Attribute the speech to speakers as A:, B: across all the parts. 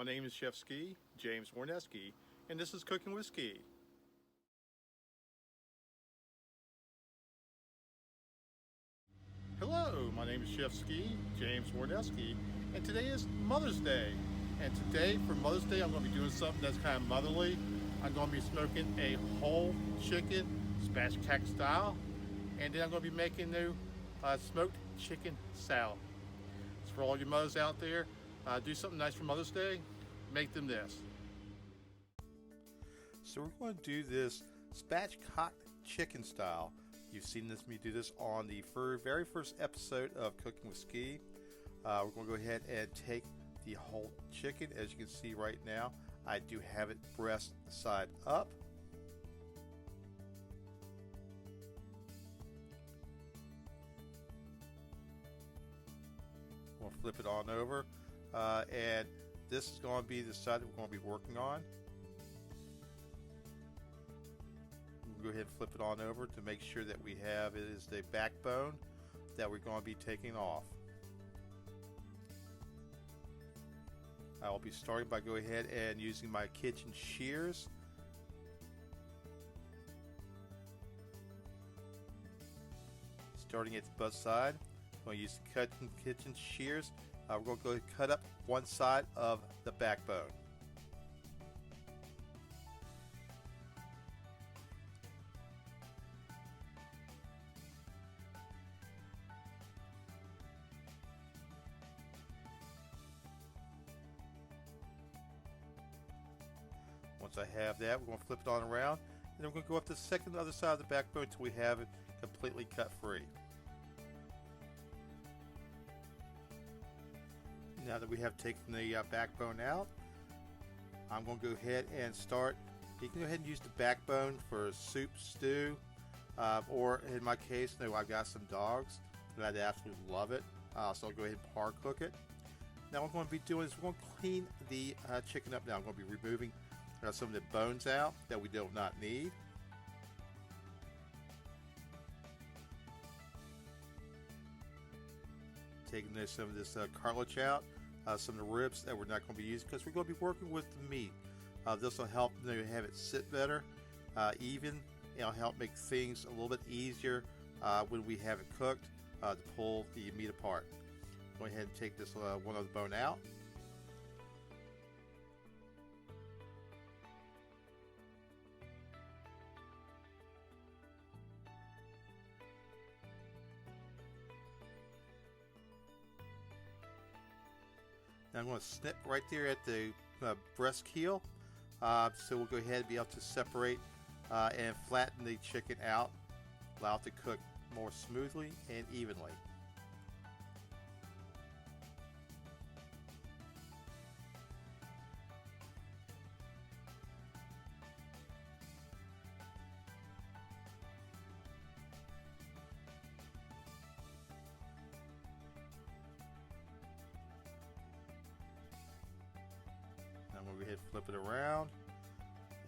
A: name is Chef Ski, James Woroneski, and this is Cooking with Ski. Hello, my name is Chef Ski, James Woroneski, and today is Mother's Day. And today, for Mother's Day, I'm going to be doing something that's kind of motherly. I'm going to be smoking a whole chicken, spatchcock style, and then I'm going to be making new smoked chicken salad. So for all you mothers out there, do something nice for Mother's Day, make them this. So we're going to do this spatchcock chicken style. You've seen me do this on the very first episode of Cooking with Ski. We're going to go ahead and take the whole chicken. As you can see right now, I do have it breast side up. We'll flip it on over, and this is going to be the side that we're going to be working on. We'll go ahead and flip it on over to make sure that we have it is the backbone that we're going to be taking off. I will be starting by going ahead and using my kitchen shears. Starting at the butt side, I'm going to use the kitchen shears. We're going to go ahead and cut up one side of the backbone. Once I have that, we're going to flip it on around, and then we're going to go up to the other side of the backbone until we have it completely cut free. Now that we have taken the backbone out, I'm going to go ahead and start. You can go ahead and use the backbone for soup, stew, or in my case, I've got some dogs and I'd absolutely love it. So I'll go ahead and par cook it. Now what I'm going to be doing is we're going to clean the chicken up. Now I'm going to be removing some of the bones out that we do not need. Taking some of this cartilage out, some of the ribs that we're not going to be using because we're going to be working with the meat. This will help have it sit better, even. It'll help make things a little bit easier when we have it cooked to pull the meat apart. Go ahead and take this one of the bone out. Now I'm going to snip right there at the breast keel, so we'll go ahead and be able to separate and flatten the chicken out, allow it to cook more smoothly and evenly. I'm going to go ahead and flip it around,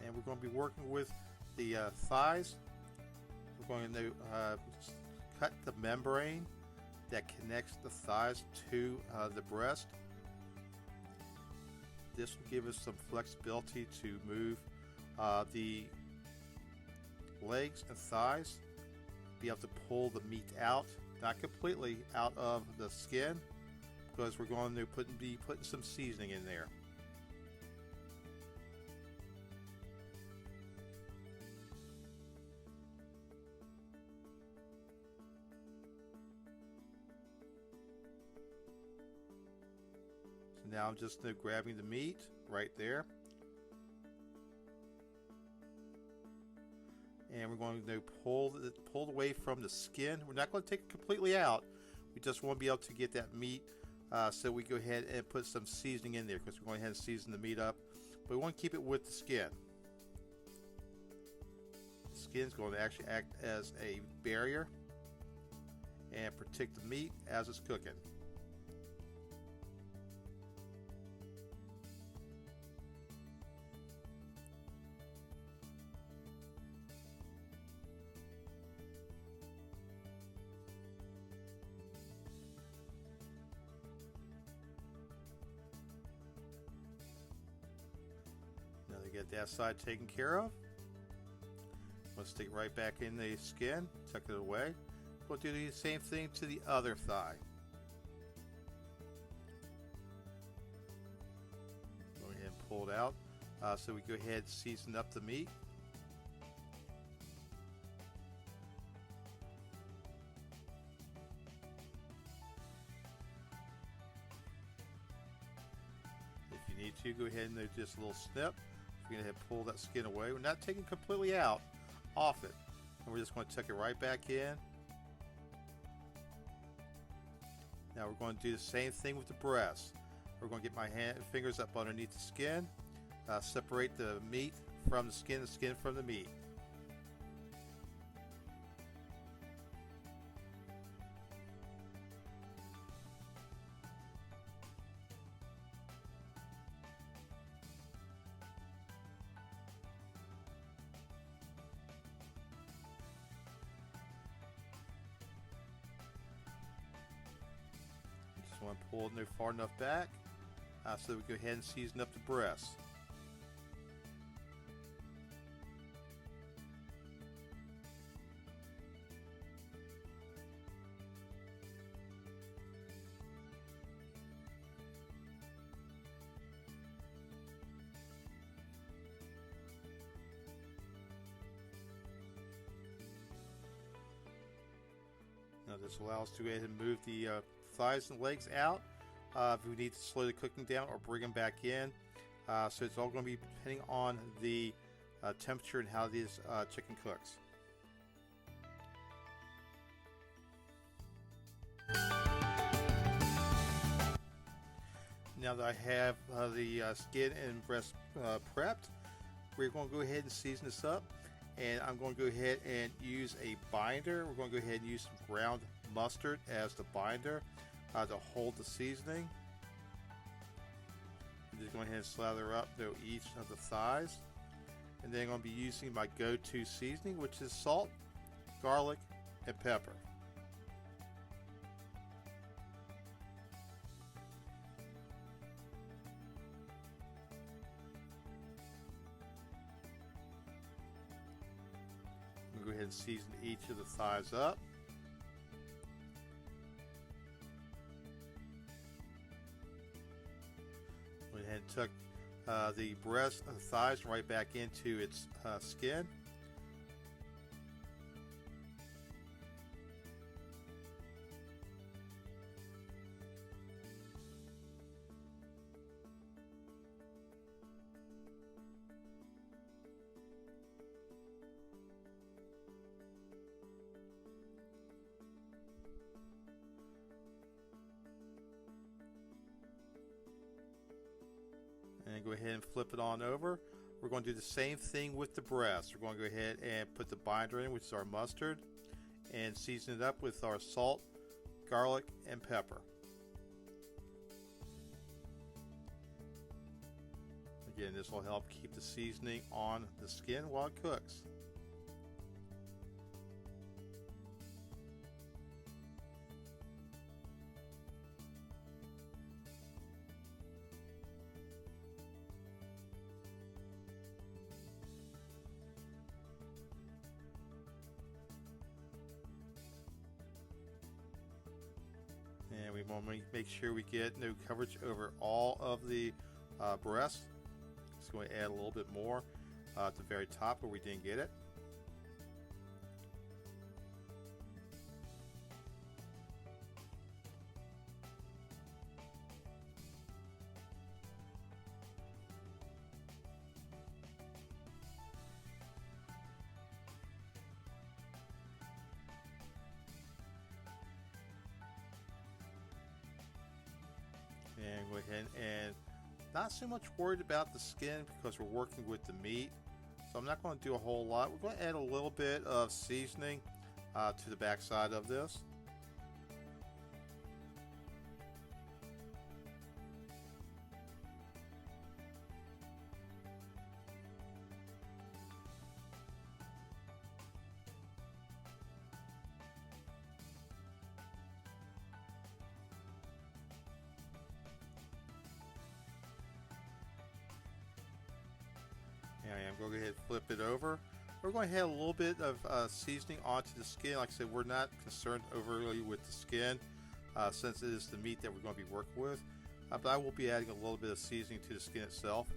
A: and we're going to be working with the thighs. We're going to cut the membrane that connects the thighs to the breast. This will give us some flexibility to move the legs and thighs, be able to pull the meat out, not completely out of the skin, because we're going to be putting some seasoning in there. Now I'm just grabbing the meat right there, and we're going to pull it away from the skin. We're not going to take it completely out. We just want to be able to get that meat, so we go ahead and put some seasoning in there because we're going ahead and season the meat up, but we want to keep it with the skin. The skin is going to actually act as a barrier and protect the meat as it's cooking. get that side taken care of. Let's stick it right back in the skin, tuck it away. We'll do the same thing to the other thigh. Go ahead and pull it out. So we go ahead and season up the meat. If you need to, go ahead and do just a little snip. We're going to pull that skin away. We're not taking it completely out off it. And we're just going to tuck it right back in. Now we're going to do the same thing with the breast. We're going to get my fingers up underneath the skin, separate the meat from the skin from the meat. Just want to pull it far enough back so that we go ahead and season up the breast. Now this allows us to go ahead and move the thighs and legs out if we need to slow the cooking down or bring them back in. So it's all going to be depending on the temperature and how this chicken cooks. Now that I have the skin and breast prepped, we're going to go ahead and season this up. And I'm going to go ahead and use a binder. We're going to go ahead and use some ground mustard as the binder to hold the seasoning. I'm just going ahead and slather up each of the thighs. And then I'm going to be using my go-to seasoning, which is salt, garlic, and pepper. Go ahead and season each of the thighs up. Went ahead and took the breast of the thighs right back into its skin. And go ahead and flip it on over. We're going to do the same thing with the breast. We're going to go ahead and put the binder in, which is our mustard, and season it up with our salt, garlic, and pepper. Again, this will help keep the seasoning on the skin while it cooks. And we want to make sure we get no coverage over all of the breast. Just going to add a little bit more at the very top where we didn't get it. And go ahead and not so much worried about the skin because we're working with the meat. So I'm not going to do a whole lot. We're going to add a little bit of seasoning to the back side of this. going to go ahead and flip it over. We're going to add a little bit of seasoning onto the skin. Like I said, we're not concerned overly with the skin since it is the meat that we're going to be working with. But I will be adding a little bit of seasoning to the skin itself.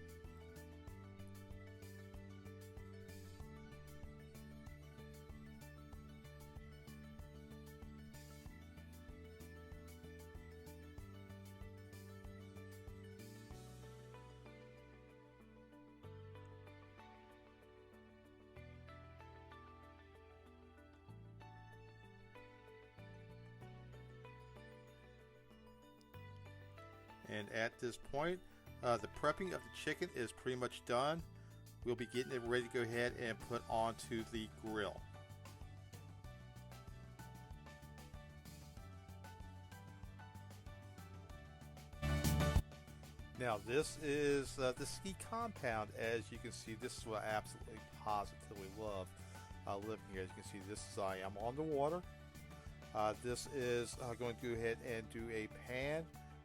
A: And at this point, the prepping of the chicken is pretty much done. We'll be getting it ready to go ahead and put onto the grill. Now this is the ski compound. As you can see, this is what I absolutely positively love living here. As you can see, this is I am on the water. This is going to go ahead and do a pan.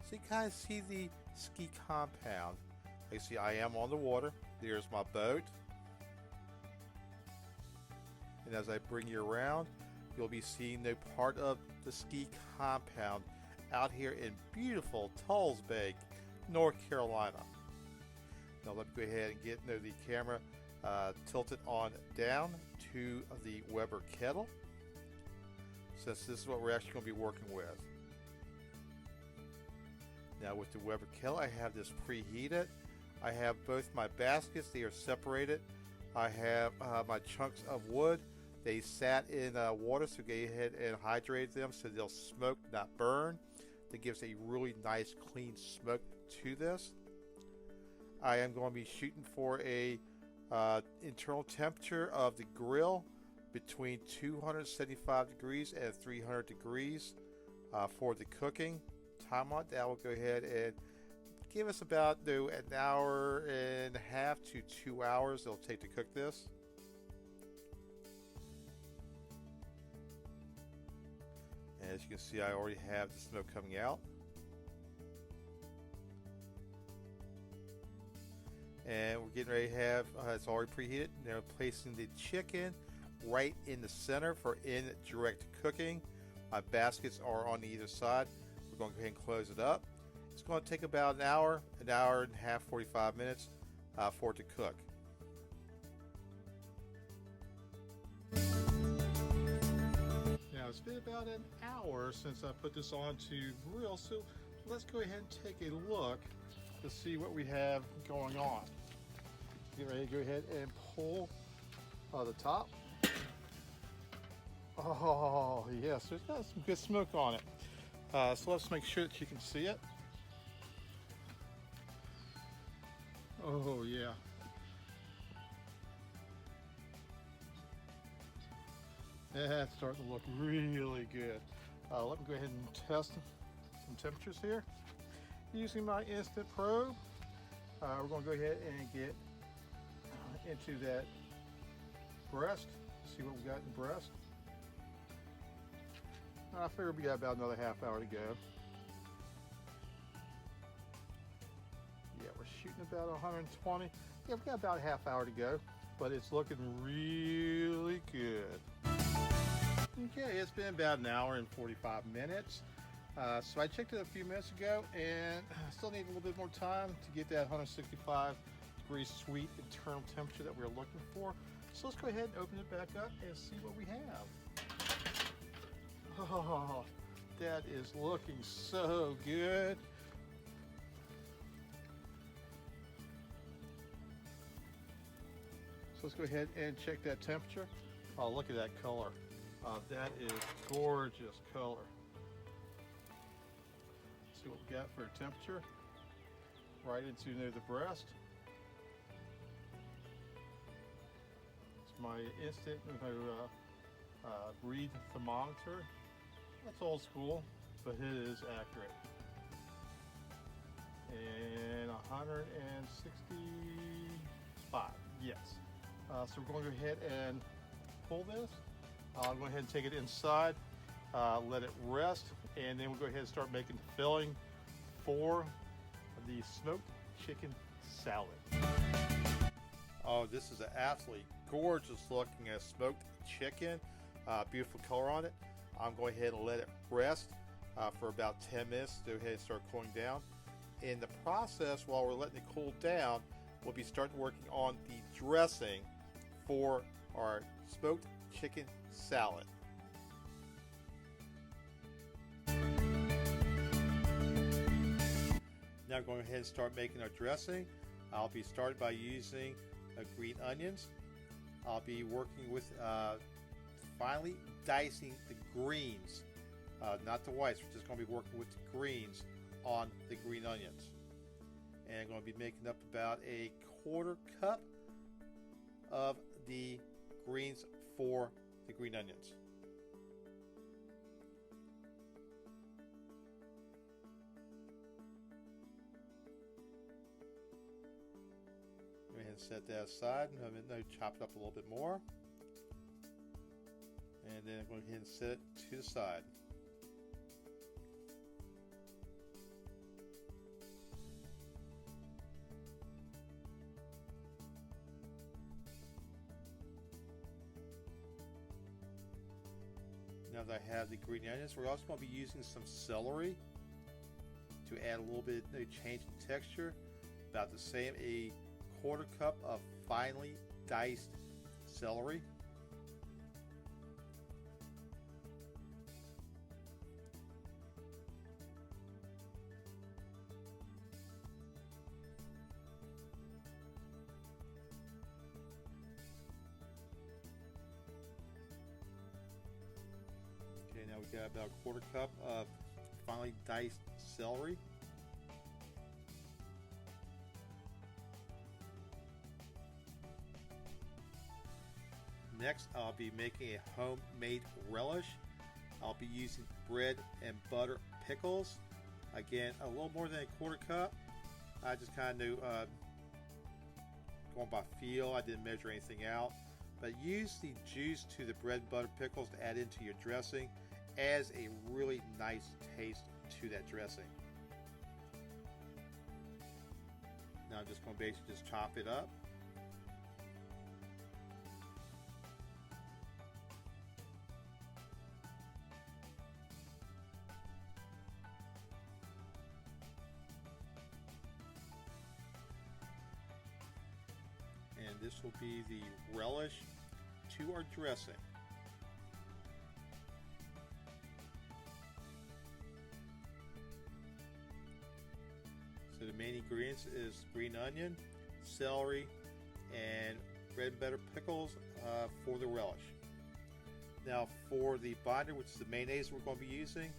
A: So you kind of see the ski compound. You see I am on the water. There's my boat. And as I bring you around, you'll be seeing the part of the ski compound out here in beautiful Tulls Bay, North Carolina. Now let me go ahead and get the camera tilted on down to the Weber Kettle, since this is what we're actually going to be working with. Now with the Weber Kettle, I have this preheated. I have both my baskets, they are separated. I have my chunks of wood. They sat in water, so go ahead and hydrate them so they'll smoke, not burn. That gives a really nice clean smoke to this. I am going to be shooting for a internal temperature of the grill between 275 degrees and 300 degrees for the cooking. Time on that will go ahead and give us about an hour and a half to 2 hours it'll take to cook this. And as you can see, I already have the smoke coming out. And we're getting ready to have it's already preheated. Now placing the chicken right in the center for indirect cooking. My baskets are on either side. We're going to go ahead and close it up. It's going to take about an hour and a half, 45 minutes for it to cook. Now it's been about an hour since I put this on to grill, so let's go ahead and take a look to see what we have going on. Get ready to go ahead and pull the top. Oh yes, there's got some good smoke on it. So let's make sure that you can see it. Oh yeah. That's starting to look really good. Let me go ahead and test some temperatures here. Using my instant probe, we're going to go ahead and get into that breast. See what we got in the breast. I figure we got about another half hour to go. Yeah, we're shooting about 120. Yeah, we got about a half hour to go, but it's looking really good. Okay, it's been about an hour and 45 minutes. So I checked it a few minutes ago, and I still need a little bit more time to get that 165 degrees sweet internal temperature that we're looking for. So let's go ahead and open it back up and see what we have. Oh, that is looking so good. So let's go ahead and check that temperature. Oh, look at that color. That is gorgeous color. Let's see what we got for a temperature. Right into the breast. It's my instant read thermometer. That's old school, but it is accurate. And 165, yes. So we're going to go ahead and pull this. I'll go ahead and take it inside, let it rest, and then we'll go ahead and start making the filling for the smoked chicken salad. Oh, this is an absolutely gorgeous looking smoked chicken. Beautiful color on it. I'm going ahead and let it rest for about 10 minutes. Go ahead and start cooling down. In the process, while we're letting it cool down, we'll be starting working on the dressing for our smoked chicken salad. Now I'm going ahead and start making our dressing. I'll be starting by using green onions. I'll be working with finely dicing the greens, not the whites. We're just going to be working with the greens on the green onions. And I'm going to be making up about a 1/4 cup of the greens for the green onions. Go ahead and set that aside and chop it up a little bit more. And then I'm going to go ahead and set it to the side. Now that I have the green onions, we're also going to be using some celery to add a little bit of change in texture. About the same, a 1/4 cup of finely diced celery. Okay, now we got about a 1/4 cup of finely diced celery. Next, I'll be making a homemade relish. I'll be using bread and butter pickles. Again, a little more than a 1/4 cup. I just kind of knew, going by feel, I didn't measure anything out. But use the juice to the bread and butter pickles to add into your dressing. Adds a really nice taste to that dressing. Now I'm just going to basically just chop it up. And this will be the relish to our dressing. So the main ingredients is green onion, celery, and red and butter pickles for the relish. Now for the binder, which is the mayonnaise we're going to be using,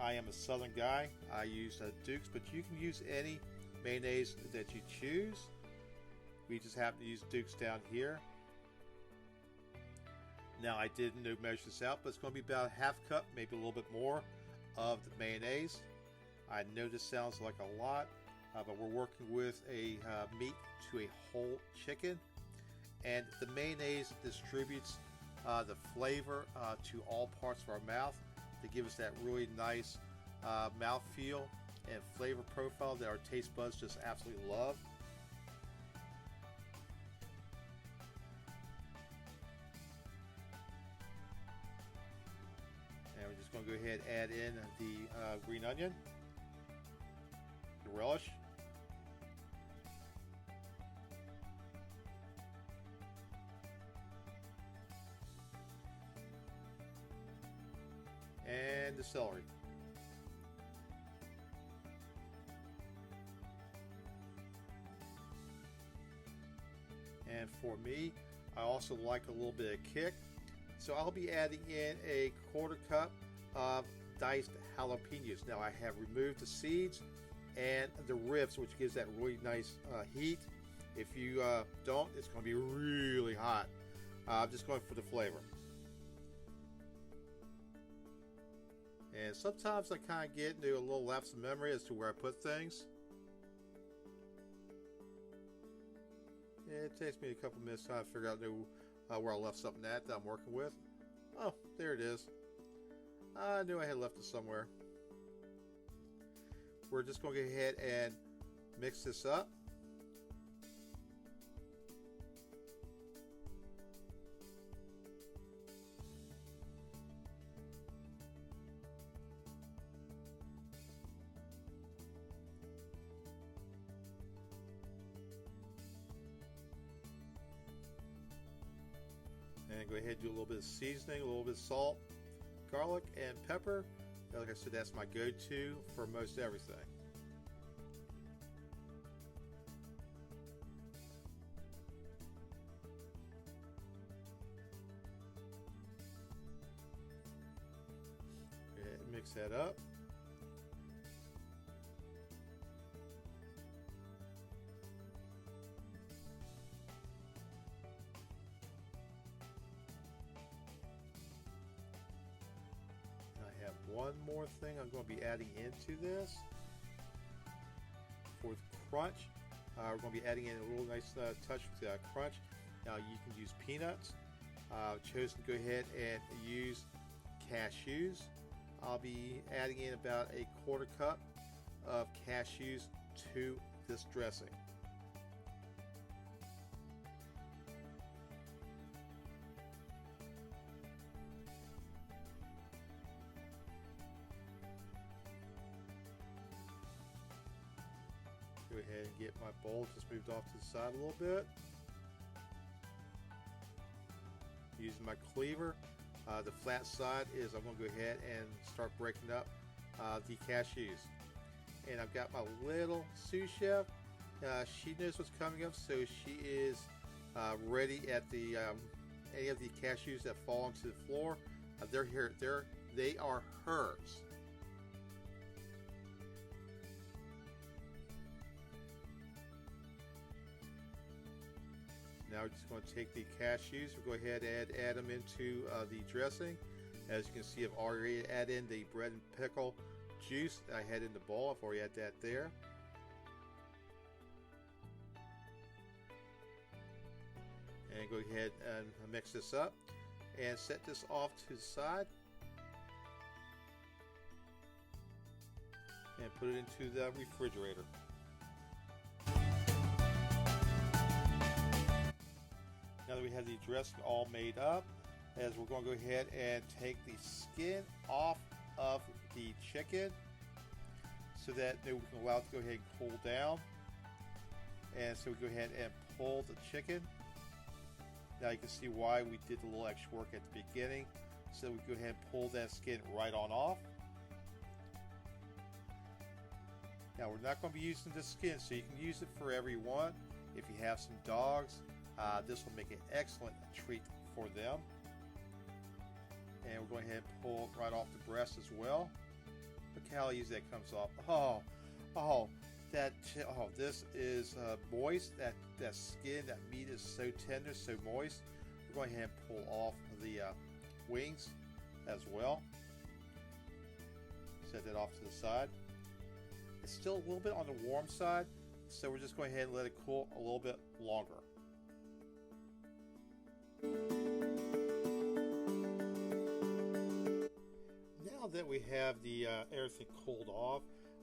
A: I am a southern guy. I use Duke's, but you can use any mayonnaise that you choose. We just happen to use Duke's down here. Now I didn't measure this out, but it's going to be about a 1/2 cup, maybe a little bit more, of the mayonnaise. I know this sounds like a lot, but we're working with a meat to a whole chicken, and the mayonnaise distributes the flavor to all parts of our mouth to give us that really nice mouthfeel and flavor profile that our taste buds just absolutely love. And we're just going to go ahead and add in the green onion, the relish, and the celery. And for me, I also like a little bit of kick, so I'll be adding in a 1/4 cup of diced jalapenos. Now I have removed the seeds and the ribs, which gives that really nice heat. If you don't, it's going to be really hot. I'm just going for the flavor. And sometimes I kind of get into a little lapse of memory as to where I put things. It takes me a couple minutes to figure out where I left something at that I'm working with. Oh, there it is. I knew I had left it somewhere. We're just going to go ahead and mix this up. And go ahead and do a little bit of seasoning, a little bit of salt, garlic, and pepper. Like I said, that's my go-to for most everything. Go ahead and mix that up. One more thing I'm going to be adding into this for the crunch. We're going to be adding in a little nice touch with crunch. Now you can use peanuts. I've chosen to go ahead and use cashews. I'll be adding in about a 1/4 cup of cashews to this dressing. Go ahead and get my bowl just moved off to the side a little bit. Using my cleaver, the flat side is I'm going to go ahead and start breaking up the cashews. And I've got my little sous chef. She knows what's coming up, so she is ready at the any of the cashews that fall onto the floor. They're here. They are hers. Now we're just going to take the cashews, we'll go ahead and add them into the dressing. As you can see, I've already added in the bread and pickle juice that I had in the bowl. I've already added that there. And go ahead and mix this up and set this off to the side. And put it into the refrigerator. Now that we have the dressing all made up, as we're going to go ahead and take the skin off of the chicken so that we can allow it to go ahead and cool down. And so we go ahead and pull the chicken. Now you can see why we did a little extra work at the beginning. So we go ahead and pull that skin right on off. Now we're not going to be using the skin, so you can use it for whatever you want. If you have some dogs, this will make an excellent treat for them. And we're going ahead and pull right off the breast as well. Look how easy that comes off. This is moist. That skin, that meat is so tender, so moist. We're going ahead and pull off the wings as well. Set that off to the side. It's still a little bit on the warm side, so we're just going ahead and let it cool a little bit longer. Now that we have the everything cooled off,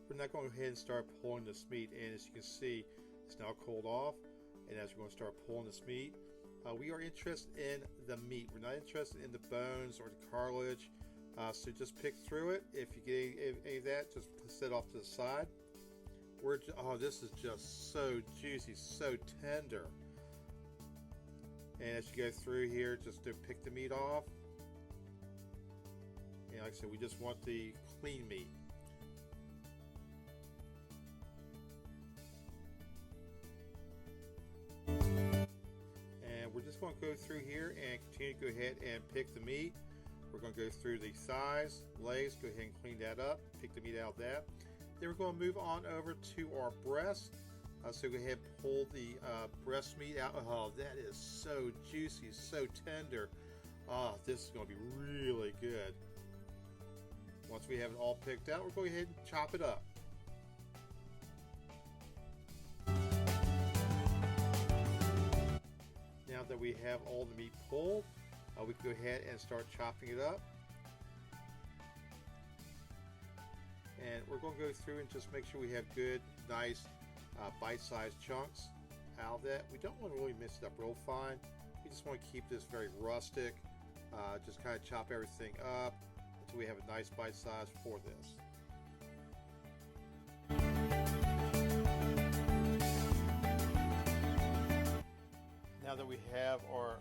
A: we're not going to go ahead and start pulling this meat. And as you can see, it's now cooled off. And as we're going to start pulling this meat, we are interested in the meat. We're not interested in the bones or the cartilage. So just pick through it. If you get any of that, just set it off to the side. This is just so juicy, so tender. And as you go through here, just to pick the meat off. And like I said, we just want the clean meat. And we're just going to go through here and continue to go ahead and pick the meat. We're going to go through the thighs, legs, go ahead and clean that up, pick the meat out of that. Then we're going to move on over to our breast. So go ahead and pull the breast meat out. Oh, that is so juicy, so tender. This is going to be really good. Once we have it all picked out, we're going to go ahead and chop it up. Now that we have all the meat pulled, we can go ahead and start chopping it up. And we're going to go through and just make sure we have good, nice, bite-sized chunks out of that. We don't want to really mix it up real fine. We just want to keep this very rustic. Just kind of chop everything up until we have a nice bite size for this. Now Now that we have our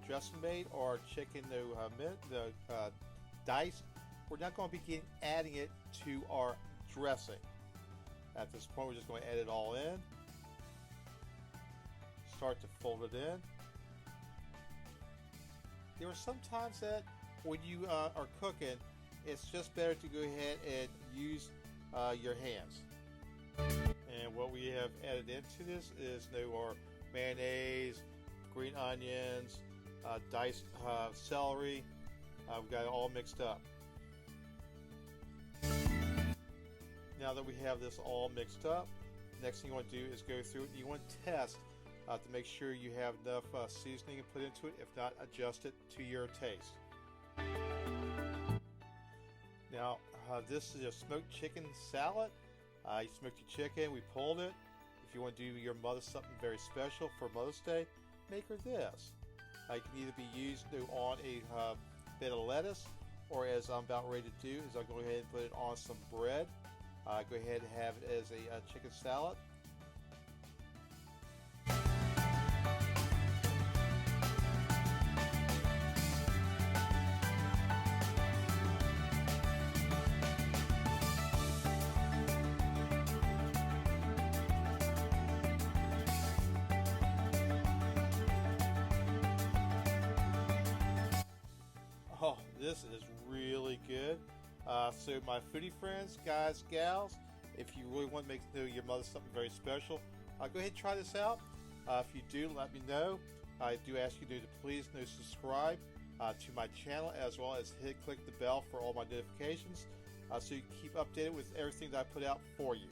A: dressing made, or chicken diced, we're not going to begin adding it to our dressing. At this point, we're just going to add it all in. Start to fold it in. There are some times that when you are cooking, it's just better to go ahead and use your hands. And what we have added into this is our mayonnaise, green onions, diced celery. We've got it all mixed up. Now that we have this all mixed up, the next thing you want to do is go through it and you want to test to make sure you have enough seasoning and put into it. If not, adjust it to your taste. Now, this is a smoked chicken salad. You smoked your chicken, we pulled it. If you want to do your mother something very special for Mother's Day, make her this. It can either be used on a bit of lettuce, or as I'm about ready to do, is I'll go ahead and put it on some bread. Go ahead and have it as a chicken salad. Oh, this is really good. So my foodie friends, guys, gals, if you really want to make your mother something very special, go ahead and try this out. If you do, let me know. I do ask you to please subscribe to my channel, as well as click the bell for all my notifications, so you can keep updated with everything that I put out for you.